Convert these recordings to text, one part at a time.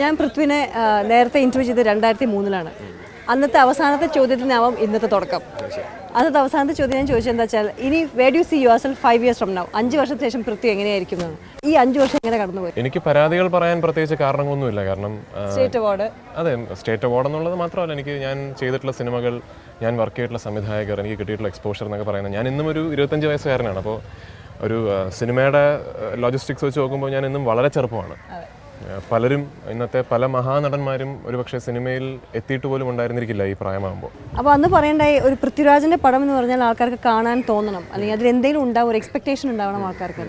ഞാൻ പൃഥ്വിനെ നേരത്തെ ഇൻ്റർവ്യൂ ചെയ്ത് 2003 അന്നത്തെ അവസാനത്തെ ചോദ്യത്തിനാവും ഇന്നത്തെ തുടക്കം. അന്നത്തെ അവസാനത്തെ ചോദ്യം ഞാൻ ചോദിച്ചത് എന്താ വെച്ചാൽ, ഇനി where do see yourself 5 years from now? 5 വർഷത്തിന് ശേഷം പൃഥ്വി എങ്ങനെയായിരിക്കും? ഈ 5 വർഷം എങ്ങനെ കടന്നുപോയി? എനിക്ക് പരാതികൾ പറയാൻ പ്രത്യേകിച്ച് കാരണങ്ങളൊന്നുമില്ല. കാരണം സ്റ്റേറ്റ് അവാർഡ്, അതെ, സ്റ്റേറ്റ് അവാർഡ് എന്നുള്ളത് മാത്രമല്ല, എനിക്ക് ഞാൻ ചെയ്തിട്ടുള്ള സിനിമകൾ, ഞാൻ വർക്ക് ചെയ്തിട്ടുള്ള സംവിധായകർ, എനിക്ക് കിട്ടിയിട്ടുള്ള എക്സ്പോഷർ എന്നൊക്കെ പറയുന്നത്, ഞാൻ ഇന്നും ഒരു 25 വയസ്സുകാരനാണ്. അപ്പോൾ ഒരു സിനിമയുടെ ലോജിസ്റ്റിക്സ് വെച്ച് നോക്കുമ്പോൾ ഞാൻ ഇന്നും വളരെ ചെറുപ്പമാണ്. പലരും ഇന്നത്തെ പല മഹാനടന്മാരും ഒരുപക്ഷെ സിനിമയിൽ എത്തിയിട്ട് പോലും ഉണ്ടായിരുന്നിരിക്കില്ല ഈ പ്രായമാകുമ്പോൾ. അപ്പോൾ അന്ന് പറയണ്ടായി, ഒരു പൃഥ്വിരാജിൻ്റെ പടം എന്ന് പറഞ്ഞാൽ ആൾക്കാർക്ക് കാണാൻ തോന്നണം, അല്ലെങ്കിൽ അതിൽ എന്തെങ്കിലും ഉണ്ടാവും, ഒരു എക്സ്പെക്ടേഷൻ ഉണ്ടാവണം ആൾക്കാർക്ക്.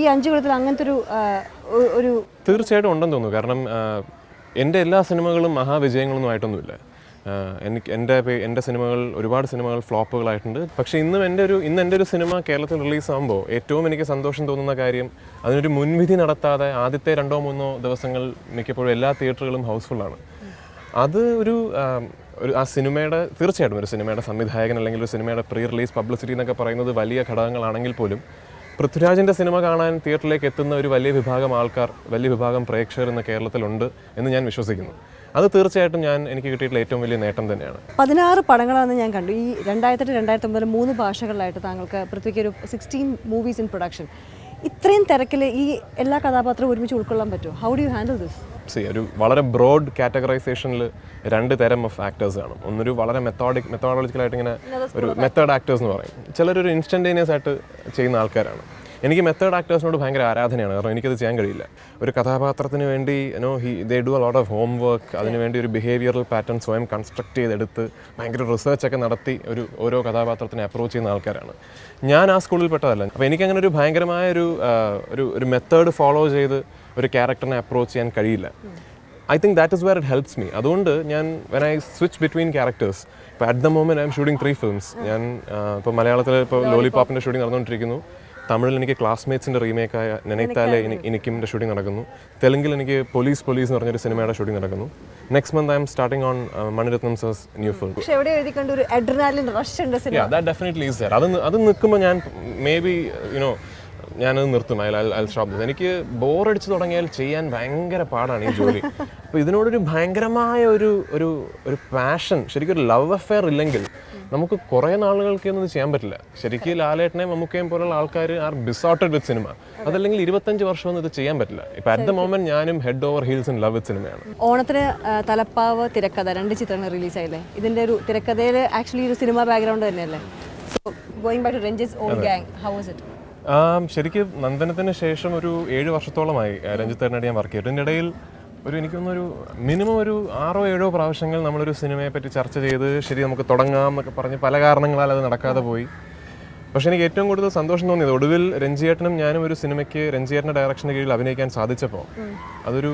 ഈ 5 കൊല്ലത്തിൽ അങ്ങനത്തെ ഒരു തീർച്ചയായിട്ടും ഉണ്ടെന്ന് തോന്നുന്നു. കാരണം എൻ്റെ എല്ലാ സിനിമകളും മഹാവിജയങ്ങളൊന്നും ആയിട്ടൊന്നുമില്ല. എൻ്റെ സിനിമകൾ, ഒരുപാട് സിനിമകൾ ഫ്ലോപ്പുകളായിട്ടുണ്ട്. പക്ഷേ ഇന്ന് എൻ്റെ ഒരു സിനിമ കേരളത്തിൽ റിലീസാകുമ്പോൾ ഏറ്റവും എനിക്ക് സന്തോഷം തോന്നുന്ന കാര്യം, അതിനൊരു മുൻവിധി നടത്താതെ ആദ്യത്തെ 2-3 ദിവസങ്ങൾ മിക്കപ്പോഴും എല്ലാ തിയേറ്ററുകളും ഹൗസ്ഫുള്ളാണ്. അത് ആ സിനിമയുടെ, തീർച്ചയായിട്ടും ഒരു സിനിമയുടെ സംവിധായകൻ അല്ലെങ്കിൽ ഒരു സിനിമയുടെ പ്രീ റിലീസ് പബ്ലിസിറ്റി എന്നൊക്കെ പറയുന്നത് വലിയ ഘടകങ്ങളാണെങ്കിൽ പോലും പൃഥ്വിരാജിൻ്റെ സിനിമ കാണാൻ തിയേറ്ററിലേക്ക് എത്തുന്ന ഒരു വലിയ വിഭാഗം ആൾക്കാർ, വലിയ വിഭാഗം പ്രേക്ഷകർ ഇന്ന് കേരളത്തിലുണ്ട് എന്ന് ഞാൻ വിശ്വസിക്കുന്നു. അത് തീർച്ചയായിട്ടും എനിക്ക് കിട്ടിയിട്ടുള്ള ഏറ്റവും വലിയ നേട്ടം തന്നെയാണ്. 16 പടങ്ങളാണെന്ന് ഞാൻ കണ്ടു. ഈ 2008-2009 3 ഭാഷകളിലായിട്ട് താങ്കൾക്ക് പൃഥ്വിക്ക് ഒരു 16 മൂവീസ് ഇൻ പ്രൊഡക്ഷൻ. ഇത്രയും തിരക്കിൽ ഈ എല്ലാ കഥാപാത്രവും ഒരുമിച്ച് ഉൾക്കൊള്ളാൻ പറ്റുമോ? How do you handle this? ഒരു വളരെ ബ്രോഡ് കാറ്റഗറൈസേഷനിൽ 2 തരം ഓഫ് ആക്ടേഴ്സ് ആണ്. ഒന്നൊരു വളരെ മെത്തോഡോളജിക്കലായിട്ട് ഇങ്ങനെ ഒരു മെത്തേഡ് ആക്ടേഴ്സ് എന്ന് പറയും. ചിലരൊരു ഇൻസ്റ്റൻറ്റേനിയസ് ആയിട്ട് ചെയ്യുന്ന ആൾക്കാരാണ്. എനിക്ക് മെത്തേഡ് ആക്ടേഴ്സിനോട് ഭയങ്കര ആരാധനയാണ്. കാരണം എനിക്കത് ചെയ്യാൻ കഴിയില്ല. ഒരു കഥാപാത്രത്തിന് വേണ്ടി they do a lot of home work. അതിനുവേണ്ടി ഒരു ബിഹേവിയറൽ പാറ്റേൺ സ്വയം കൺസ്ട്രക്ട് ചെയ്തെടുത്ത് ഭയങ്കര റിസർച്ചൊക്കെ നടത്തി ഓരോ കഥാപാത്രത്തിനെ അപ്രോച്ച് ചെയ്യുന്ന ആൾക്കാരാണ്. ഞാൻ ആ സ്കൂളിൽപ്പെട്ടതല്ല. അപ്പോൾ എനിക്കങ്ങനെ ഒരു ഭയങ്കരമായ ഒരു മെത്തേഡ് ഫോളോ ചെയ്ത് ഒരു ക്യാരക്ടറിനെ അപ്രോച്ച് ചെയ്യാൻ കഴിയില്ല. I think that is where it helps me. അതുകൊണ്ട് ഞാൻ when I switch between characters, ഇപ്പോൾ at the moment I'm shooting 3 films. ഞാൻ ഇപ്പോൾ മലയാളത്തിൽ ഇപ്പോൾ ലോലിപോപ്പിൻ്റെ ഷൂട്ടിംഗ് നടന്നുകൊണ്ടിരിക്കുന്നു. തമിഴിൽ എനിക്ക് ക്ലാസ്മേറ്റ്സിൻ്റെ റീമേക്കായ നെനൈത്താലെ എനിക്കിൻ്റെ ഷൂട്ടിംഗ് നടക്കുന്നു. തെലുങ്കിൽ എനിക്ക് പോലീസ് എന്ന് പറഞ്ഞൊരു സിനിമയുടെ ഷൂട്ടിംഗ് നടക്കുന്നു. Next month I'm starting on Mani Ratnam sir's new film. That definitely is there. അത് നിൽക്കുമ്പോൾ ഞാൻ മേ ബി ഞാനത് നിർത്തും. I stop this. എനിക്ക് ബോറടിച്ച് തുടങ്ങിയാൽ ചെയ്യാൻ ഭയങ്കര പാടാണ് ഈ ജോലി. അപ്പോൾ ഇതിനോടൊരു ഭയങ്കരമായ ഒരു പാഷൻ, ശരിക്കും ഒരു ലവ് അഫെയർ ഇല്ലെങ്കിൽ നമുക്ക് കുറേ നാളുകൾക്കൊന്നും ഇത് ചെയ്യാൻ പറ്റില്ല. ശരിക്കും ലാലേട്ടനെയും മമ്മൂക്കയും പോലുള്ള ആൾക്കാർ ആർ ബിസോട്ടഡ് വിത്ത് സിനിമ. അതല്ലെങ്കിൽ 25 വർഷമൊന്നും ഇത് ചെയ്യാൻ പറ്റില്ല. ഇപ്പം അറ്റ് ദ മൊമെന്റ് ഞാനും head over heels in love with സിനിമയാണ്. ഓണത്തിന് തലപ്പാവ് തിരക്കഥ 2 ചിത്രങ്ങൾ റിലീസായില്ലേ? ഇതിൻ്റെ ഒരു തിരക്കഥയിൽ ആക്ച്വലി ഒരു സിനിമ ബാക്ക്ഗ്രൗണ്ട് തന്നെയല്ലേ? So going back to Ranjith old gang, how was it? ശരിക്കും നന്ദനത്തിന് ശേഷം ഒരു 7 വർഷത്തോളമായി രഞ്ജിത്തേട്ടനായിട്ട് ഞാൻ വർക്ക് ചെയ്തു. ഇതിൻ്റെ ഇടയിൽ എനിക്കൊന്നൊരു മിനിമം ഒരു 6-7 പ്രാവശ്യങ്ങൾ നമ്മളൊരു സിനിമയെ പറ്റി ചർച്ച ചെയ്ത് ശരി നമുക്ക് തുടങ്ങാം എന്നൊക്കെ പറഞ്ഞ് പല കാരണങ്ങളാൽ അത് നടക്കാതെ പോയി. പക്ഷേ എനിക്ക് ഏറ്റവും കൂടുതൽ സന്തോഷം തോന്നിയത് ഒടുവിൽ രഞ്ജിയേട്ടനും ഞാനും ഒരു സിനിമയ്ക്ക് രഞ്ജിയേട്ടൻ്റെ ഡയറക്ഷന് കീഴിൽ അഭിനയിക്കാൻ സാധിച്ചപ്പോൾ അതൊരു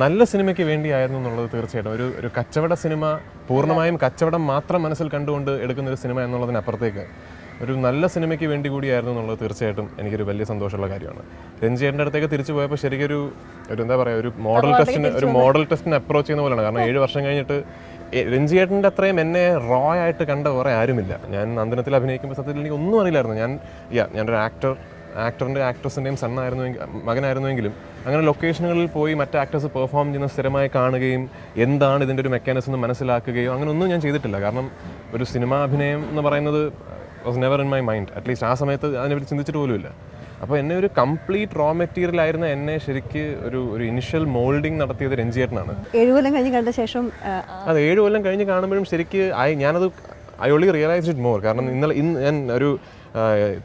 നല്ല സിനിമയ്ക്ക് വേണ്ടിയായിരുന്നു എന്നുള്ളത് തീർച്ചയായിട്ടും. ഒരു കച്ചവട സിനിമ, പൂർണ്ണമായും കച്ചവടം മാത്രം മനസ്സിൽ കണ്ടുകൊണ്ട് എടുക്കുന്ന ഒരു സിനിമ എന്നുള്ളതിനപ്പുറത്തേക്ക് ഒരു നല്ല സിനിമയ്ക്ക് വേണ്ടി കൂടിയായിരുന്നു എന്നുള്ളത് തീർച്ചയായിട്ടും എനിക്കൊരു വലിയ സന്തോഷമുള്ള കാര്യമാണ്. രഞ്ജിയേട്ടൻ്റെ അടുത്തേക്ക് തിരിച്ചു പോയപ്പോൾ ശരിക്കൊരു എന്താ പറയുക, ഒരു മോഡൽ ടെസ്റ്റിന് അപ്രോച്ച് ചെയ്യുന്ന പോലെയാണ്. കാരണം 7 വർഷം കഴിഞ്ഞിട്ട് രഞ്ജിയേട്ടൻ്റെ അത്രയും എന്നെ റോ ആയിട്ട് കണ്ട വേറെ ആരുമില്ല. ഞാൻ നന്ദനത്തിൽ അഭിനയിക്കുമ്പോൾ സത്യത്തിൽ എനിക്ക് ഒന്നും അറിയില്ലായിരുന്നു. ഞാനൊരു ആക്ടറിൻ്റെ ആക്ട്രസിൻ്റെയും മകനായിരുന്നുവെങ്കിലും അങ്ങനെ ലൊക്കേഷനുകളിൽ പോയി മറ്റ് ആക്ടേഴ്സ് പെർഫോം ചെയ്യുന്ന സ്ഥിരമായി കാണുകയും എന്താണ് ഇതിൻ്റെ ഒരു മെക്കാനിസം എന്ന് മനസ്സിലാക്കുകയോ അങ്ങനെ ഒന്നും ഞാൻ ചെയ്തിട്ടില്ല. കാരണം ഒരു സിനിമാ അഭിനയം എന്ന് പറയുന്നത് was never in my mind. At least ആ സമയത്ത് അതിനെപ്പറ്റി ചിന്തിച്ചിട്ട് പോലുമില്ല. അപ്പോൾ എന്നെ ഒരു കംപ്ലീറ്റ് റോ മെറ്റീരിയൽ ആയിരുന്ന എന്നെ ശരിക്ക് ഒരു ഇനിഷ്യൽ മോൾഡിങ് നടത്തിയത് രഞ്ജിയേട്ടനാണ്. 7 കൊല്ലം കഴിഞ്ഞ് കണ്ട ശേഷം അത് 7 കൊല്ലം കഴിഞ്ഞ് കാണുമ്പോഴും ശരിക്ക് ഞാനത് I only realise it more. കാരണം ഇന്ന് ഞാൻ ഒരു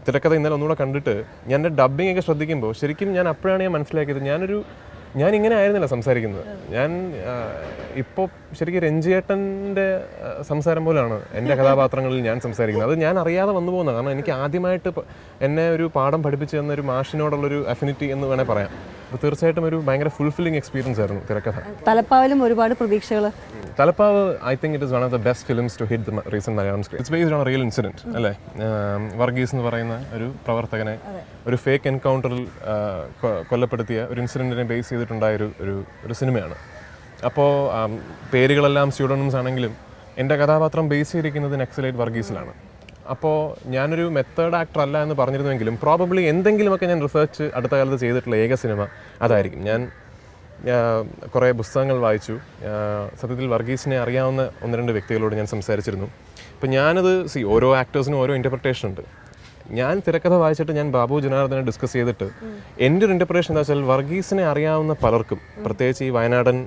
തിരക്കഥ ഇന്നലെ ഒന്നുകൂടെ കണ്ടിട്ട് ഞാൻ എൻ്റെ ഡബ്ബിംഗ് ഒക്കെ ശ്രദ്ധിക്കുമ്പോൾ ശരിക്കും ഞാൻ അപ്പോഴാണ് മനസ്സിലാക്കിയത് ഞാൻ ഇങ്ങനെ ആയിരുന്നില്ല സംസാരിക്കുന്നത്. ഞാൻ ഇപ്പോൾ ശരിക്കും രഞ്ജിയേട്ടൻ്റെ സംസാരം പോലെയാണ് എൻ്റെ കഥാപാത്രങ്ങളിൽ ഞാൻ സംസാരിക്കുന്നത്. അത് ഞാൻ അറിയാതെ വന്നു പോകുന്നത്. കാരണം എനിക്ക് ആദ്യമായിട്ട് എന്നെ ഒരു പാഠം പഠിപ്പിച്ചു തന്ന ഒരു മാഷിനോടുള്ളൊരു അഫിനിറ്റി എന്ന് വേണേൽ പറയാം. അപ്പോൾ തീർച്ചയായിട്ടും ഒരു ഭയങ്കര ഫുൾഫില്ലിംഗ് എക്സ്പീരിയൻസ് ആയിരുന്നു തിരക്കഥ. തലപ്പാവിലും ഒരുപാട് പ്രതീക്ഷകൾ. തലപ്പാവ് I think it is one of the best films to hit the recent Malayalam screen. It's based on real incident അല്ലേ? വർഗീസ് എന്ന് പറയുന്ന ഒരു പ്രവർത്തകനെ ഒരു ഫേക്ക് എൻകൗണ്ടറിൽ കൊല്ലപ്പെടുത്തിയ ഒരു ഇൻസിഡന്റിനെ ബേസ് ചെയ്തിട്ടുണ്ടായ ഒരു സിനിമയാണ്. അപ്പോൾ പേരുകളെല്ലാം സ്യൂഡോണിംസ് ആണെങ്കിലും എൻ്റെ കഥാപാത്രം ബേസ് ചെയ്തിരിക്കുന്നത് നക്സലൈറ്റ് വർഗീസിലാണ്. അപ്പോൾ ഞാനൊരു മെത്തേഡ് ആക്ടർ അല്ല എന്ന് പറഞ്ഞിരുന്നെങ്കിലും പ്രോബബ്ലി എന്തെങ്കിലുമൊക്കെ ഞാൻ റിസർച്ച് അടുത്ത കാലത്ത് ചെയ്തിട്ടുള്ള ഏക സിനിമ അതായിരിക്കും. ഞാൻ കുറേ പുസ്തകങ്ങൾ വായിച്ചു. സത്യത്തിൽ വർഗീസിനെ അറിയാവുന്ന 1-2 വ്യക്തികളോട് ഞാൻ സംസാരിച്ചിരുന്നു. അപ്പോൾ ഞാനത് ഓരോ ആക്ടേഴ്സിനും ഓരോ ഇൻ്റർപ്രിട്ടേഷൻ ഉണ്ട്. ഞാൻ തിരക്കഥ വായിച്ചിട്ട് ഞാൻ ബാബു ജനാർദ്ദനെ ഡിസ്കസ് ചെയ്തിട്ട് എൻ്റെ ഒരു ഇൻ്റർപ്രിട്ടേഷൻ എന്താ വെച്ചാൽ വർഗീസിനെ അറിയാവുന്ന പലർക്കും, പ്രത്യേകിച്ച് ഈ വയനാടൻ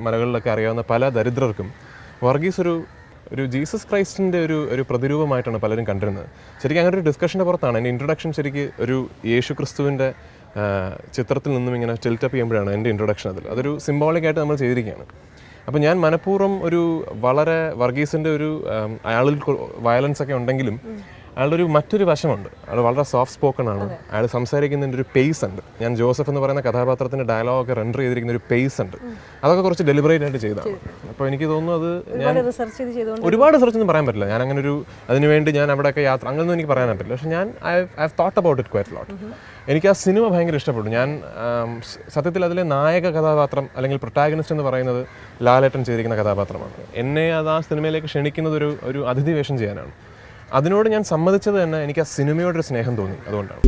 മലകളിലൊക്കെ അറിയാവുന്ന പല ദരിദ്രർക്കും വർഗീസ് ഒരു ജീസസ് ക്രൈസ്റ്റിൻ്റെ ഒരു പ്രതിരൂപമായിട്ടാണ് പലരും കണ്ടിരുന്നത്. ശരിക്കും അങ്ങനെ ഒരു ഡിസ്കഷൻ്റെ പുറത്താണ് എൻ്റെ ഇൻട്രൊഡക്ഷൻ. ശരിക്കും ഒരു യേശു ക്രിസ്തുവിൻ്റെ ചിത്രത്തിൽ നിന്നും ഇങ്ങനെ ടിൽറ്റപ്പ് ചെയ്യുമ്പോഴാണ് എൻ്റെ ഇൻട്രൊഡക്ഷൻ. അതൊരു സിംബോളിക്കായിട്ട് നമ്മൾ ചെയ്തിരിക്കുകയാണ്. അപ്പോൾ ഞാൻ മനഃപൂർവ്വം വളരെ വർഗീസിൻ്റെ അയാളിൽ വയലൻസ് ഒക്കെ ഉണ്ടെങ്കിലും അയാളുടെ മറ്റൊരു വശമുണ്ട്. അയാൾ വളരെ സോഫ്റ്റ് സ്പോക്കൺ ആണ്. അയാൾ സംസാരിക്കുന്നതിൻ്റെ ഒരു പേസ് ഉണ്ട്. ഞാൻ ജോസഫ് എന്ന് പറയുന്ന കഥാപാത്രത്തിൻ്റെ ഡയലോഗൊക്കെ റെൻഡർ ചെയ്തിരിക്കുന്ന ഒരു പേസ് ഉണ്ട്. അതൊക്കെ കുറച്ച് ഡെലിബറേറ്റ് ആയിട്ട് ചെയ്തതാണ്. അപ്പോൾ എനിക്ക് തോന്നുന്നു അത് ഞാൻ ഒരുപാട് റിസർച്ച് ഒന്നും പറയാൻ പറ്റില്ല. ഞാൻ അങ്ങനെ അതിനുവേണ്ടി ഞാൻ അവിടെയൊക്കെ അങ്ങനെയൊന്നും എനിക്ക് പറയാൻ പറ്റില്ല. പക്ഷേ ഞാൻ I thought about it quite ലോട്ട്. എനിക്ക് ആ സിനിമ ഭയങ്കര ഇഷ്ടപ്പെട്ടു. ഞാൻ സത്യത്തിൽ അതിലെ നായക കഥാപാത്രം അല്ലെങ്കിൽ പ്രൊട്ടാഗനിസ്റ്റ് എന്ന് പറയുന്നത് ലാലേട്ടൻ ചെയ്തിരിക്കുന്ന കഥാപാത്രമാണ്. എന്നെ അത് ആ സിനിമയിലേക്ക് ക്ഷണിക്കുന്നത് ഒരു അതിഥി വേഷം ചെയ്യാനാണ്. അതിനോട് ഞാൻ സമ്മതിച്ചത് തന്നെ എനിക്ക് ആ സിനിമയോടൊരു സ്നേഹം തോന്നി. അതുകൊണ്ടാണ്.